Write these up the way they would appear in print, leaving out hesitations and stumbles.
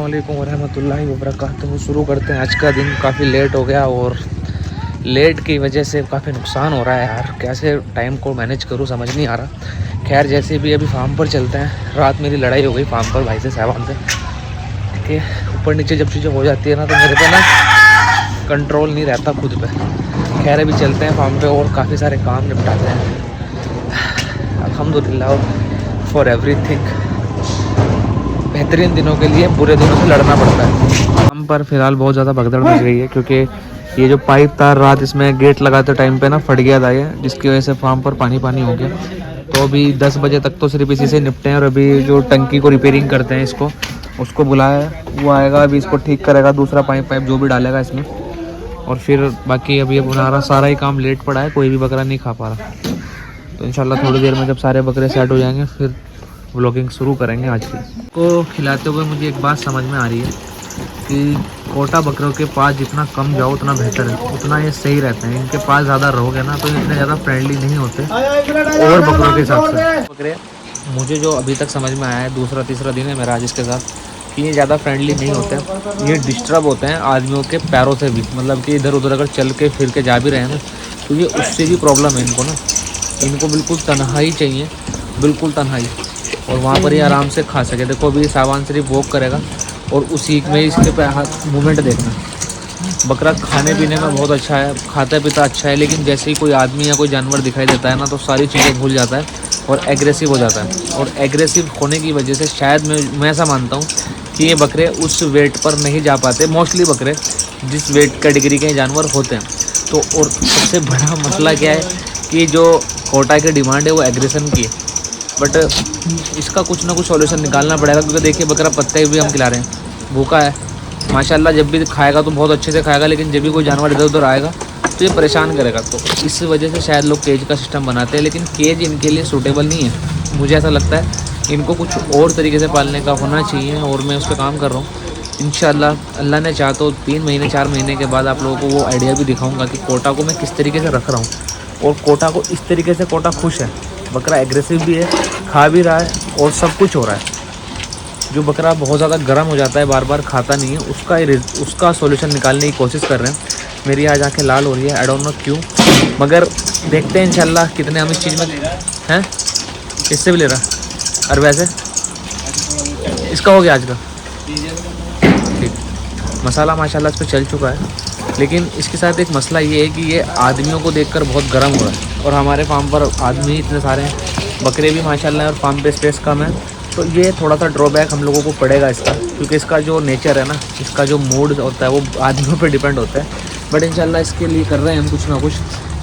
अस्सलामुअलैकुम वरहमतुल्लाहि वबरकातुहू। शुरू करते हैं। आज का दिन काफ़ी लेट हो गया और लेट की वजह से काफ़ी नुकसान हो रहा है यार। कैसे टाइम को मैनेज करूँ समझ नहीं आ रहा। खैर जैसे भी अभी फार्म पर चलते हैं। रात मेरी लड़ाई हो गई फार्म पर भाई से साहबान से कि ऊपर नीचे जब चीज़ें हो जाती है ना तो मेरे पे ना कंट्रोल नहीं रहता खुद पे। खैर अभी चलते हैं फार्म पे और काफ़ी सारे काम निपटाते हैं। अल्हम्दुलिल्लाह फॉर एवरीथिंग। बेहतरीन दिनों के लिए बुरे दिनों से लड़ना पड़ता है। हम पर फिलहाल बहुत ज़्यादा भगदड़ मच गई है क्योंकि ये जो पाइप तार रात इसमें गेट लगाते टाइम पे ना फट गया था ये, जिसकी वजह से फार्म पर पानी पानी हो गया। तो अभी 10 बजे तक तो सिर्फ इसी से निपटे हैं और अभी जो टंकी को रिपेयरिंग करते हैं इसको उसको बुलाया है, वो आएगा अभी इसको ठीक करेगा, दूसरा पाइप जो भी डालेगा इसमें। और फिर बाकी अभी अब हमारा सारा ही काम लेट पड़ा है, कोई भी बकरा नहीं खा पा रहा। तो इंशाल्लाह थोड़ी देर में जब सारे बकरे सेट हो जाएंगे फिर व्लॉगिंग शुरू करेंगे। आज की को खिलाते हुए मुझे एक बात समझ में आ रही है कि कोटा बकरों के पास जितना कम जाओ उतना बेहतर है, उतना ये सही रहते हैं। इनके पास ज़्यादा रहोगे ना तो इतने ज़्यादा फ्रेंडली नहीं होते और बकरों के हिसाब से। बकरे मुझे जो अभी तक समझ में आया है, दूसरा तीसरा दिन है मेरा आज इसके साथ, कि ये ज़्यादा फ्रेंडली नहीं होते हैं। ये डिस्टर्ब होते हैं आदमियों के पैरों से भी, मतलब कि इधर उधर अगर चल के फिर के जा भी रहे हैं ना तो ये उससे भी प्रॉब्लम है इनको ना। इनको बिल्कुल तन्हाई चाहिए, बिल्कुल तन्हाई, और वहाँ पर ही आराम से खा सके। देखो अभी सामान सिर्फ वॉक करेगा और उसी में इसके हाथ मूवमेंट देखना। बकरा खाने पीने में बहुत अच्छा है, खाता पीता अच्छा है, लेकिन जैसे ही कोई आदमी या कोई जानवर दिखाई देता है ना तो सारी चीज़ें भूल जाता है और एग्रेसिव हो जाता है। और एग्रेसिव होने की वजह से शायद मैं ऐसा मानता हूँ कि ये बकरे उस वेट पर नहीं जा पाते, मोस्टली बकरे जिस वेट कैटेगरी के जानवर होते हैं। तो और सबसे बड़ा मसला क्या है कि जो कोटा की डिमांड है वो एग्रेशन की है। बट इसका कुछ ना कुछ सॉल्यूशन निकालना पड़ेगा, क्योंकि देखिए बकरा पत्ते भी हम खिला रहे हैं, भूखा है माशाल्लाह। जब भी खाएगा तो बहुत अच्छे से खाएगा, लेकिन जब भी कोई जानवर इधर उधर आएगा तो ये परेशान करेगा। तो इस वजह से शायद लोग केज का सिस्टम बनाते हैं, लेकिन केज इनके लिए सूटेबल नहीं है। मुझे ऐसा लगता है इनको कुछ और तरीके से पालने का होना चाहिए और मैं उस पर काम कर रहा हूँ। इंशाल्लाह अल्लाह ने चाहा तो 3 महीने 4 महीने के बाद आप लोगों को वो आइडिया भी दिखाऊंगा कि कोटा को मैं किस तरीके से रख रहा हूँ। और कोटा को इस तरीके से कोटा खुश है, बकरा एग्रेसिव भी है, खा भी रहा है और सब कुछ हो रहा है। जो बकरा बहुत ज़्यादा गर्म हो जाता है, बार बार खाता नहीं है, उसका सॉल्यूशन निकालने की कोशिश कर रहे हैं। मेरी आज आंखें लाल हो रही है, आई डोंट नो क्यों, मगर देखते हैं इंशाल्लाह कितने हम इस चीज़ में हैं। इससे भी ले रहा। और वैसे इसका हो गया आज का ठीक। मसाला माशाल्लाह इस पर चल चुका है, लेकिन इसके साथ एक मसला ये है कि ये आदमियों को देखकर बहुत गर्म हो रहा है। और हमारे फार्म पर आदमी इतने सारे हैं, बकरे भी माशाल्लाह और फार्म पे स्पेस कम है। तो ये थोड़ा सा ड्रॉबैक हम लोगों को पड़ेगा इसका, क्योंकि इसका जो नेचर है ना, इसका जो मूड होता है वो आदमियों पे डिपेंड होता है। बट इंशाल्लाह इसके लिए कर रहे हैं हम कुछ ना कुछ,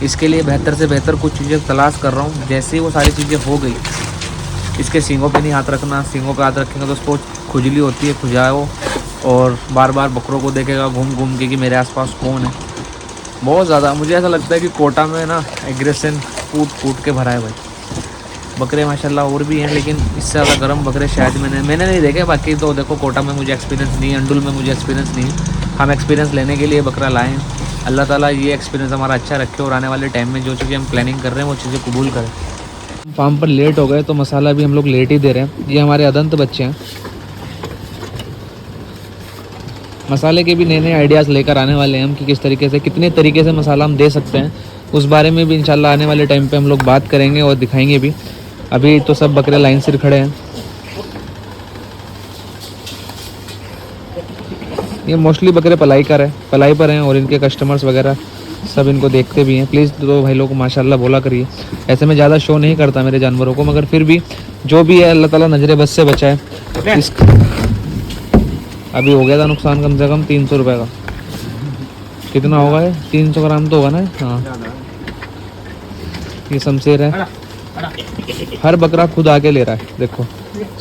इसके लिए बेहतर से बेहतर कुछ चीज़ें तलाश कर रहा हूँ। जैसे ही वो सारी चीज़ें हो गई, इसके सींगों पे नहीं हाथ रखना, सींगों पे हाथ रखेंगे तो उसको खुजली होती है, खुजाओ, और बार बार बकरों को देखेगा घूम घूम के कि मेरे आसपास कौन है। बहुत ज़्यादा मुझे ऐसा लगता है कि कोटा में ना एग्रेशन कूट कूट के भरा है भाई। बकरे माशाल्लाह और भी हैं, लेकिन इससे ज़्यादा गर्म बकरे शायद मैंने नहीं देखे। बाकी तो देखो कोटा में मुझे एक्सपीरियंस नहीं है, अंडुल में मुझे एक्सपीरियंस नहीं है। हम एक्सपीरियंस लेने के लिए बकरा लाए हैं। अल्लाह ताला ये एक्सपीरियंस हमारा अच्छा रखे और आने वाले टाइम में जो चीज़ें हम प्लानिंग कर रहे हैं वो चीज़ें कबूल करें। फार्म पर लेट हो गए तो मसाला भी हम लोग लेट ही दे रहे हैं। ये हमारे अदंत बच्चे हैं, मसाले के भी नए नए आइडियाज़ लेकर आने वाले हैं हम कि किस तरीके से कितने तरीके से मसाला हम दे सकते हैं। उस बारे में भी इंशाल्लाह आने वाले टाइम पे हम लोग बात करेंगे और दिखाएंगे भी। अभी तो सब बकरे लाइन से खड़े हैं। ये मोस्टली बकरे पलाई पर हैं और इनके कस्टमर्स वगैरह सब इनको देखते भी हैं। प्लीज़ तो भाई लोग माशाल्लाह बोला करिए। ऐसे में ज़्यादा शो नहीं करता मेरे जानवरों को, मगर फिर भी जो भी है अल्लाह ताला नजरे बस से बचाए। अभी हो गया था नुकसान कम से कम 300 रुपये का। कितना होगा ये? 300 ग्राम तो होगा ना। हाँ, ये शमशेर है। हर बकरा खुद आके ले रहा है, देखो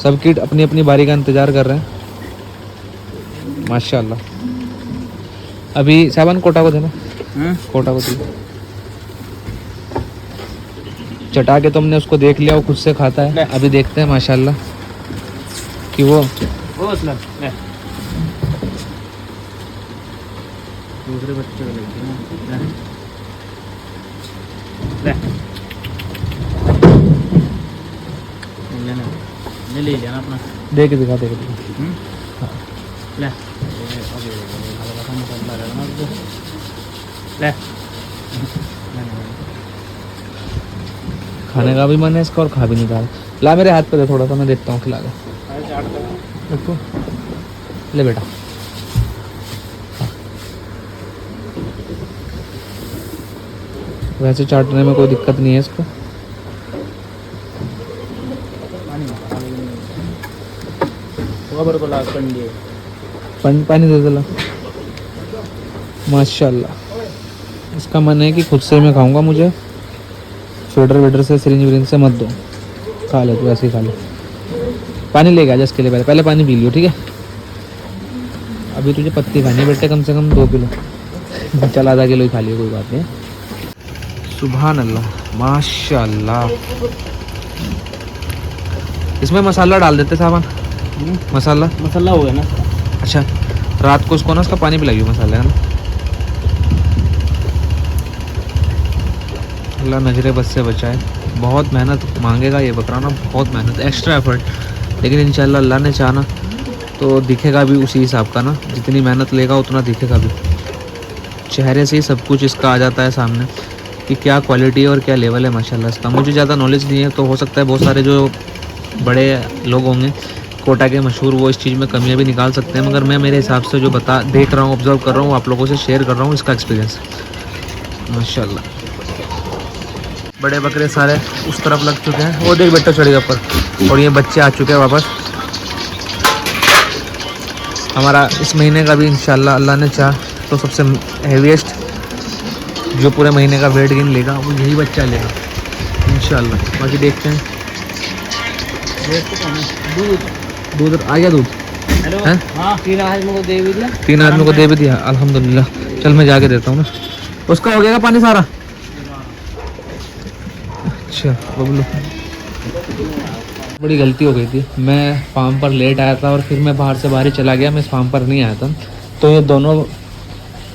सबकी अपनी अपनी बारी का इंतज़ार कर रहे हैं माशाल्लाह। अभी साहबान कोटा को देना, कोटा को दे चटा के। तुमने उसको देख लिया, वो खुद से खाता है। अभी देखते हैं माशाल्लाह कि वो दूसरे बच्चे को ले जाना अपना, दे के दिखा। हाँ ले ले खाने का भी मन है इसका और खा भी नहीं रहा। ला मेरे हाथ पे दे थोड़ा सा, मैं देखता हूँ खिला के। देखो ले बेटा। वैसे चाटने में कोई दिक्कत नहीं है इसको। पानी दे दे ला। माशाल्लाह इसका मन है कि खुद से मैं खाऊंगा, मुझे स्वेटर वेटर से सिरिंज विरिंज से मत दो। खा ले तू, ऐसे ही खा ले। पानी लेके आ जा इसके लिए, पहले पानी पी लियो ठीक है। अभी तुझे पत्ती खानी है बेटे, कम से कम 2 किलो। चल आधा किलो ही खा लियो, कोई बात नहीं। सुभान अल्लाह माशाल्लाह। इसमें मसाला डाल देते साहब। मसाला मसाला हो गया ना। अच्छा रात को उसको ना उसका पानी पिलाइए मसाले का ना। अल्लाह नजरे बस से बचाए। बहुत मेहनत मांगेगा ये बकरा ना, बहुत मेहनत, एक्स्ट्रा एफर्ट, लेकिन इंशाल्लाह अल्लाह ने चाहा तो दिखेगा भी उसी हिसाब का ना। जितनी मेहनत लेगा उतना दिखेगा भी। चेहरे से ही सब कुछ इसका आ जाता है सामने कि क्या क्वालिटी है और क्या लेवल है माशाल्लाह इसका। मुझे ज़्यादा नॉलेज नहीं है, तो हो सकता है बहुत सारे जो बड़े लोग होंगे कोटा के मशहूर, वो इस चीज़ में कमियां भी निकाल सकते हैं, मगर मैं मेरे हिसाब से जो देख रहा हूँ, ऑब्जर्व कर रहा हूँ, आप लोगों से शेयर कर रहा हूँ इसका एक्सपीरियंस माशाल्लाह। बड़े बकरे सारे उस तरफ लग चुके हैं, वो देख बेटा चढ़ेगा ऊपर, और ये बच्चे आ चुके हैं वापस। हमारा इस महीने का भी इंशाल्लाह अल्लाह ने चाहा तो सबसे हेवीएस्ट जो पूरे महीने का वेट गेन लेगा वो यही बच्चा लेगा इंशाल्लाह। बाकी देखते हैं। दूध आ गया, दूध है? हाँ 3 आदमी को दे भी दिया। 3 आदमी को दे भी दिया अल्हम्दुलिल्लाह। चल मैं जाके देता हूँ ना। उसका हो गया पानी सारा? अच्छा बबलू, बड़ी गलती हो गई थी। मैं फार्म पर लेट आया था और फिर मैं बाहर से बाहर ही चला गया, मैं इस फार्म पर नहीं आया था। तो ये दोनों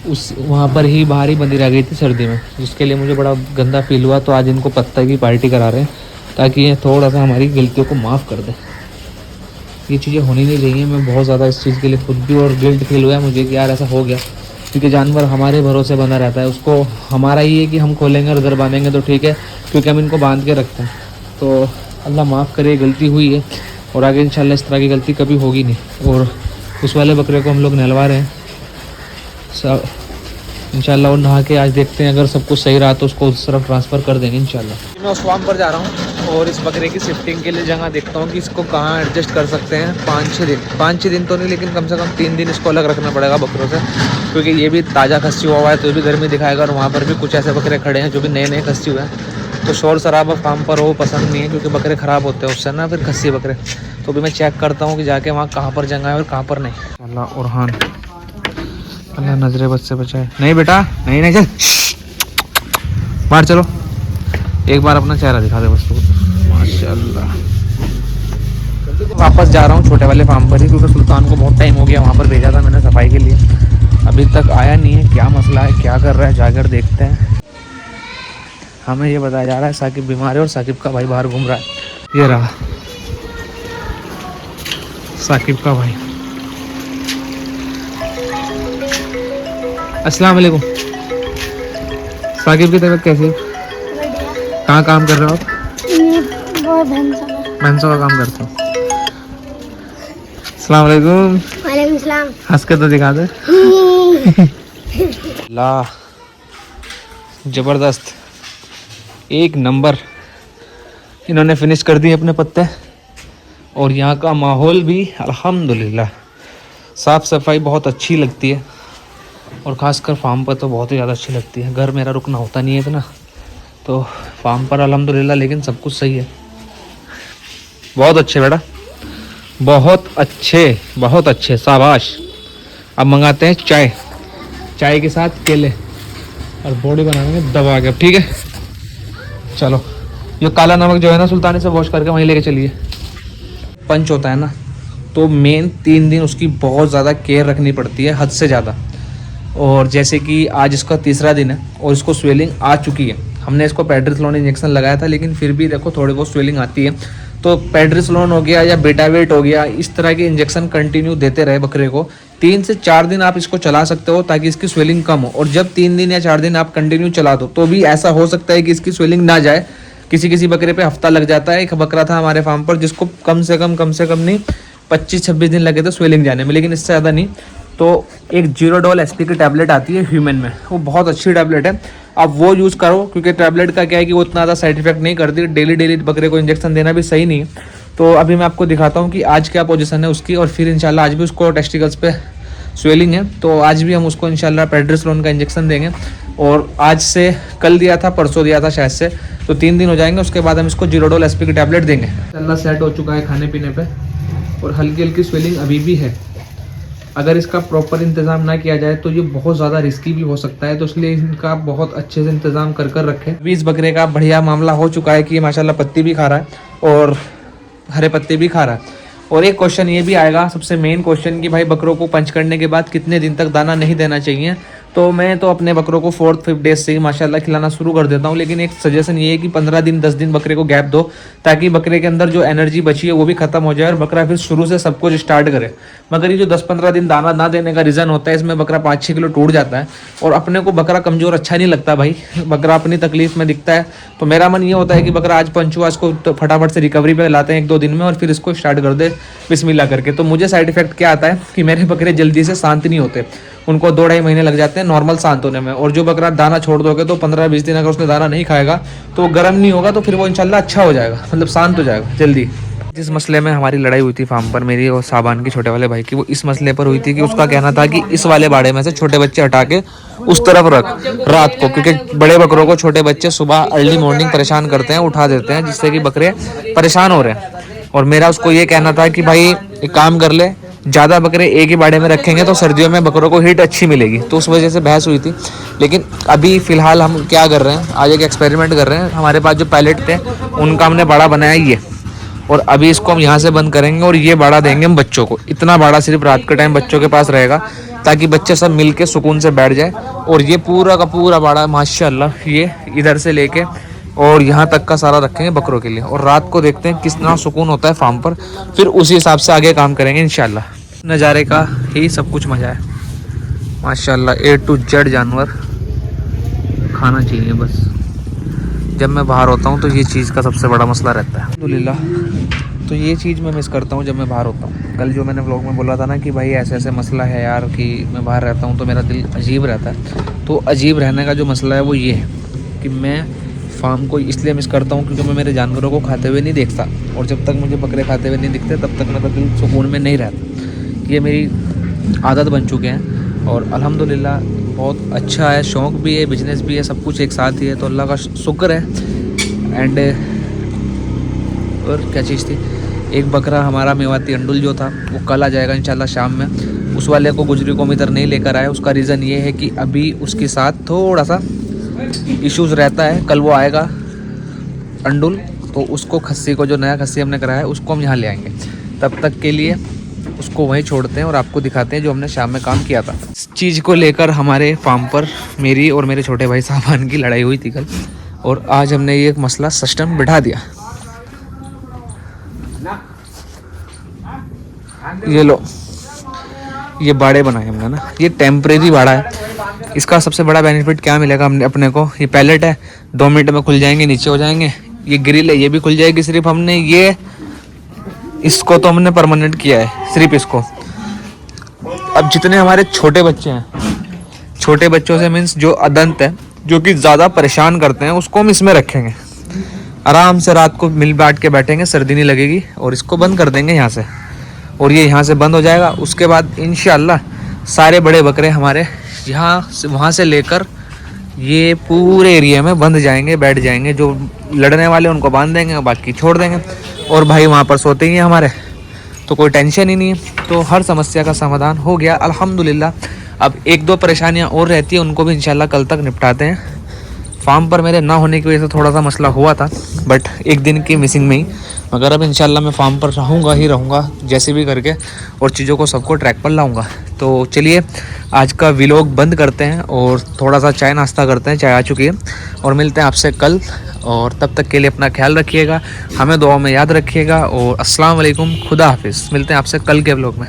उस वहाँ पर ही बाहर ही बंदी रह गई थी सर्दी में, जिसके लिए मुझे बड़ा गंदा फील हुआ। तो आज इनको पत्ता की पार्टी करा रहे हैं ताकि ये थोड़ा सा हमारी गलतियों को माफ़ कर दे। ये चीज़ें होनी नहीं चाहिए। मैं बहुत ज़्यादा इस चीज़ के लिए खुद भी और गिल्ट फील हुआ है मुझे कि यार ऐसा हो गया, क्योंकि जानवर हमारे भरोसे बना रहता है। उसको हमारा ही है कि हम खोलेंगे और घर बांधेंगे तो ठीक है, क्योंकि हम इनको बांध के रखते हैं। तो अल्लाह माफ़ करे, गलती हुई है और आगे इंशाल्लाह इस तरह की गलती कभी होगी नहीं। और उस वाले बकरे को हम लोग नहलवा रहे हैं सब इंशाल्लाह, और नहा के आज देखते हैं अगर सब कुछ सही रहा तो उसको उस तरफ ट्रांसफ़र कर देंगे इंशाल्लाह। मैं उस फार्म पर जा रहा हूँ और इस बकरे की शिफ्टिंग के लिए जगह देखता हूँ कि इसको कहाँ एडजस्ट कर सकते हैं। 5-6 दिन तो नहीं, लेकिन कम से कम 3 दिन इसको अलग रखना पड़ेगा बकरों से, क्योंकि ये भी ताज़ा खस्सी हुआ है तो ये भी गर्मी दिखाएगा। और वहाँ पर भी कुछ ऐसे बकरे खड़े हैं जो भी नए खस्सी हुए हैं, तो शोर शराबा फार्म पर वो पसंद नहीं है, क्योंकि बकरे ख़राब होते हैं उससे ना, फिर खस्सी बकरे। तो भी मैं चेक करता हूँ कि जाके वहाँ कहाँ पर जगह है और कहाँ पर नहीं। अल्लाह उरहान, अल्लाह नजरे बद से बचाए। नहीं बेटा नहीं नहीं, चल बाहर चलो। एक बार अपना चेहरा दिखा दे बस तो। माशाल्लाह। वापस जा रहा हूँ छोटे वाले फार्म पर ही, क्योंकि सुल्तान को बहुत टाइम हो गया वहाँ पर भेजा था मैंने सफाई के लिए, अभी तक आया नहीं है। क्या मसला है, क्या कर रहा है, जाकर देखते हैं। हमें ये बताया जा रहा है साकिब बीमार है और साकिब का भाई बाहर घूम रहा है। ये रहा साकिब का भाई। अस्सलाम वालेकुम। साकिब की तबीयत कैसी है? कहाँ काम कर रहे हो आप? भैंसों का काम करते हो। अस्सलाम वालेकुम। वालेकुम सलाम। हंस के तो दिखा दे। ला जबरदस्त, एक नंबर। इन्होंने फिनिश कर दिए अपने पत्ते, और यहाँ का माहौल भी अल्हम्दुलिल्लाह, साफ़ सफाई बहुत अच्छी लगती है, और ख़ासकर फार्म पर तो बहुत ही ज़्यादा अच्छी लगती है। घर मेरा रुकना होता नहीं है इतना, तो फार्म पर अल्हम्दुलिल्लाह लेकिन सब कुछ सही है। बहुत अच्छे बेटा, बहुत अच्छे, शाबाश। अब मंगाते हैं चाय, चाय के साथ केले, और बॉडी बनाएंगे दबा के, ठीक है। चलो ये काला नमक जो है ना सुल्तानी से वॉश करके वहीं लेके चलिए। पंच होता है ना, तो मेन 3 दिन उसकी बहुत ज़्यादा केयर रखनी पड़ती है, हद से ज़्यादा। और जैसे कि आज इसका 3रा दिन है और इसको स्वेलिंग आ चुकी है। हमने इसको पैड्रिथलॉन इंजेक्शन लगाया था, लेकिन फिर भी देखो थोड़ी बहुत स्वेलिंग आती है। तो पेड्रिसलोन हो गया या बेटावेट हो गया, इस तरह के इंजेक्शन कंटिन्यू देते रहे बकरे को। 3 से 4 दिन आप इसको चला सकते हो ताकि इसकी स्वेलिंग कम हो। और जब 3 दिन या 4 दिन आप कंटिन्यू चला दो तो भी ऐसा हो सकता है कि इसकी स्वेलिंग ना जाए। किसी किसी बकरे पे हफ्ता लग जाता है। एक बकरा था हमारे फार्म पर जिसको कम से कम नहीं 25-26 दिन लगे थे स्वेलिंग जाने में, लेकिन इससे ज़्यादा नहीं। तो एक जीरोडोल एसपी की टैबलेट आती है ह्यूमन में, वो बहुत अच्छी टैबलेट है, आप वो यूज़ करो। क्योंकि टैबलेट का क्या है कि वो इतना ज़्यादा साइड इफेक्ट नहीं करती। डेली बकरे को इंजेक्शन देना भी सही नहीं है। तो अभी मैं आपको दिखाता हूँ कि आज क्या पोजीशन है उसकी, और फिर इंशाल्लाह आज भी उसको टेस्टिकल्स पे स्वेलिंग है तो आज भी हम उसको इंशाल्लाह पेड्रिसलोन का इंजेक्शन देंगे। और आज से कल दिया था, परसों दिया था शायद से, तो 3 दिन हो जाएंगे। उसके बाद हम इसको जीरोडोल एसपी की टैबलेट देंगे। इंशाल्लाह सेट हो चुका है खाने पीने पे, और हल्की हल्की स्वेलिंग अभी भी है। अगर इसका प्रॉपर इंतज़ाम ना किया जाए तो ये बहुत ज़्यादा रिस्की भी हो सकता है, तो इसलिए इनका बहुत अच्छे से इंतज़ाम कर रखें। अभी इस बकरे का बढ़िया मामला हो चुका है कि ये माशाल्लाह पत्ती भी खा रहा है और हरे पत्ते भी खा रहा है। और एक क्वेश्चन ये भी आएगा, सबसे मेन क्वेश्चन, कि भाई बकरों को पंच करने के बाद कितने दिन तक दाना नहीं देना चाहिए। तो मैं तो अपने बकरों को 4th-5th डेज से ही माशाल्लाह खिलाना शुरू कर देता हूँ। लेकिन एक सजेशन ये है कि 15 दिन 10 दिन बकरे को गैप दो, ताकि बकरे के अंदर जो एनर्जी बची है वो भी खत्म हो जाए और बकरा फिर शुरू से सब कुछ स्टार्ट करे। मगर ये जो 10-15 दिन दाना ना देने का रीज़न होता है, इसमें बकरा 5-6 किलो टूट जाता है। और अपने को बकरा कमज़ोर अच्छा नहीं लगता भाई, बकरा अपनी तकलीफ में दिखता है। तो मेरा मन ये होता है कि बकरा आज पंचुआ इसको तो फटाफट से रिकवरी पे लाते हैं 1-2 दिन में, और फिर इसको स्टार्ट कर दे बिस्मिल्लाह करके। तो मुझे साइड इफेक्ट क्या आता है कि मेरे बकरे जल्दी से शांत नहीं होते, उनको 2-2.5 महीने लग जाते हैं नॉर्मल शांत होने में। और जो बकरा दाना छोड़ दोगे तो 15-20 दिन अगर उसने दाना नहीं खाएगा तो गर्म नहीं होगा, तो फिर वो इंशाल्लाह अच्छा हो जाएगा, मतलब शांत हो जाएगा जल्दी। जिस मसले में हमारी लड़ाई हुई थी फार्म पर, मेरी और साबान की छोटे वाले भाई की, वो इस मसले पर हुई थी कि उसका कहना था कि इस वाले बाड़े में से छोटे बच्चे हटा के उस तरफ रख रात को, क्योंकि बड़े बकरों को छोटे बच्चे सुबह अर्ली मॉर्निंग परेशान करते हैं, उठा देते हैं, जिससे कि बकरे परेशान हो रहे हैं। और मेरा उसको ये कहना था कि भाई एक काम कर ले, ज़्यादा बकरे एक ही बाड़े में रखेंगे तो सर्दियों में बकरों को हीट अच्छी मिलेगी। तो उस वजह से बहस हुई थी। लेकिन अभी फ़िलहाल हम क्या कर रहे हैं, आज एक एक्सपेरिमेंट कर रहे हैं। हमारे पास जो पैलेट थे उनका हमने बाड़ा बनाया ये, और अभी इसको हम यहाँ से बंद करेंगे और ये बाड़ा देंगे हम बच्चों को। इतना बाड़ा सिर्फ रात के टाइम बच्चों के पास रहेगा, ताकि बच्चे सब मिल के सुकून से बैठ जाए। और ये पूरा का पूरा बाड़ा माशाल्लाह ये इधर से लेके और यहाँ तक का सारा रखेंगे बकरों के लिए। और रात को देखते हैं कितना सुकून होता है फार्म पर, फिर उसी हिसाब से आगे काम करेंगे इंशाल्लाह। नज़ारे का ही सब कुछ मज़ा है माशाल्लाह। A to Z जानवर खाना चाहिए बस। जब मैं बाहर होता हूँ तो ये चीज़ का सबसे बड़ा मसला रहता है अल्हम्दुलिल्लाह। तो ये चीज़ मैं मिस करता हूँ जब मैं बाहर होता हूँ। कल जो मैंने व्लॉग में बोला था ना कि भाई ऐसे ऐसे मसला है यार, कि मैं बाहर रहता हूँ तो मेरा दिल अजीब रहता है। तो अजीब रहने का जो मसला है वो ये है कि मैं फार्म को इसलिए मिस करता हूँ क्योंकि मैं मेरे जानवरों को खाते हुए नहीं देखता, और जब तक मुझे बकरे खाते हुए नहीं दिखते तब तक मेरा दिल सुकून में नहीं रहता। ये मेरी आदत बन चुके हैं, और अल्हम्दुलिल्लाह बहुत अच्छा है, शौक़ भी है, बिजनेस भी है, सब कुछ एक साथ ही है। तो अल्लाह का शुक्र है। एंड और क्या चीज़ थी, एक बकरा हमारा मेवाती अंडुल जो था वो कल आ जाएगा इंशाल्लाह शाम में। उस वाले को गुजरी को इधर नहीं लेकर आए, उसका रीज़न ये है कि अभी उसके साथ थोड़ा सा इश्यूज़ रहता है। कल वो आएगा अंडुल, तो उसको खस्सी को, जो नया खस्सी हमने कराया है उसको हम यहाँ ले आएंगे। तब तक के लिए उसको वहीं छोड़ते हैं और आपको दिखाते हैं जो हमने शाम में काम किया था। इस चीज़ को लेकर हमारे फार्म पर मेरी और मेरे छोटे भाई साहबान की लड़ाई हुई थी कल, और आज हमने ये एक मसला सिस्टम बिठा दिया। ये लो, ये बाड़े बनाए हमने ना, ये टेम्परेरी बाड़ा है। इसका सबसे बड़ा बेनिफिट क्या मिलेगा हमने अपने को, ये पैलेट है 2 मिनट में खुल जाएंगे, नीचे हो जाएंगे। ये ग्रिल है, ये भी खुल जाएगी। सिर्फ हमने ये इसको तो हमने परमानेंट किया है, सिर्फ इसको। अब जितने हमारे छोटे बच्चे हैं, छोटे बच्चों से मीन्स जो अदंत है, जो कि ज़्यादा परेशान करते हैं, उसको हम इसमें रखेंगे। आराम से रात को मिल बांट के बैठेंगे, सर्दी नहीं लगेगी। और इसको बंद कर देंगे यहाँ से, और ये यहाँ से बंद हो जाएगा। उसके बाद इंशाल्लाह सारे बड़े बकरे हमारे यहाँ से, वहाँ से लेकर ये पूरे एरिया में बंध जाएंगे, बैठ जाएंगे। जो लड़ने वाले उनको बांध देंगे, बाकी छोड़ देंगे। और भाई वहाँ पर सोते ही हैं हमारे, तो कोई टेंशन ही नहीं है। तो हर समस्या का समाधान हो गया अल्हम्दुलिल्लाह। अब 1-2 परेशानियाँ और रहती हैं, उनको भी इंशाल्लाह कल तक निपटाते हैं। फार्म पर मेरे ना होने की वजह से थोड़ा सा मसला हुआ था, बट एक दिन की मिसिंग में ही। मगर अब इंशाल्लाह मैं फार्म पर रहूँगा ही रहूँगा जैसे भी करके, और चीज़ों को सबको ट्रैक पर लाऊँगा। तो चलिए आज का व्लॉग बंद करते हैं और थोड़ा सा चाय नाश्ता करते हैं, चाय आ चुकी है, और मिलते हैं आपसे कल। और तब तक के लिए अपना ख्याल रखिएगा, हमें दुआ में याद रखिएगा और अस्सलाम वालेकुम, खुदा हाफिज़। मिलते हैं आपसे कल के व्लॉग में।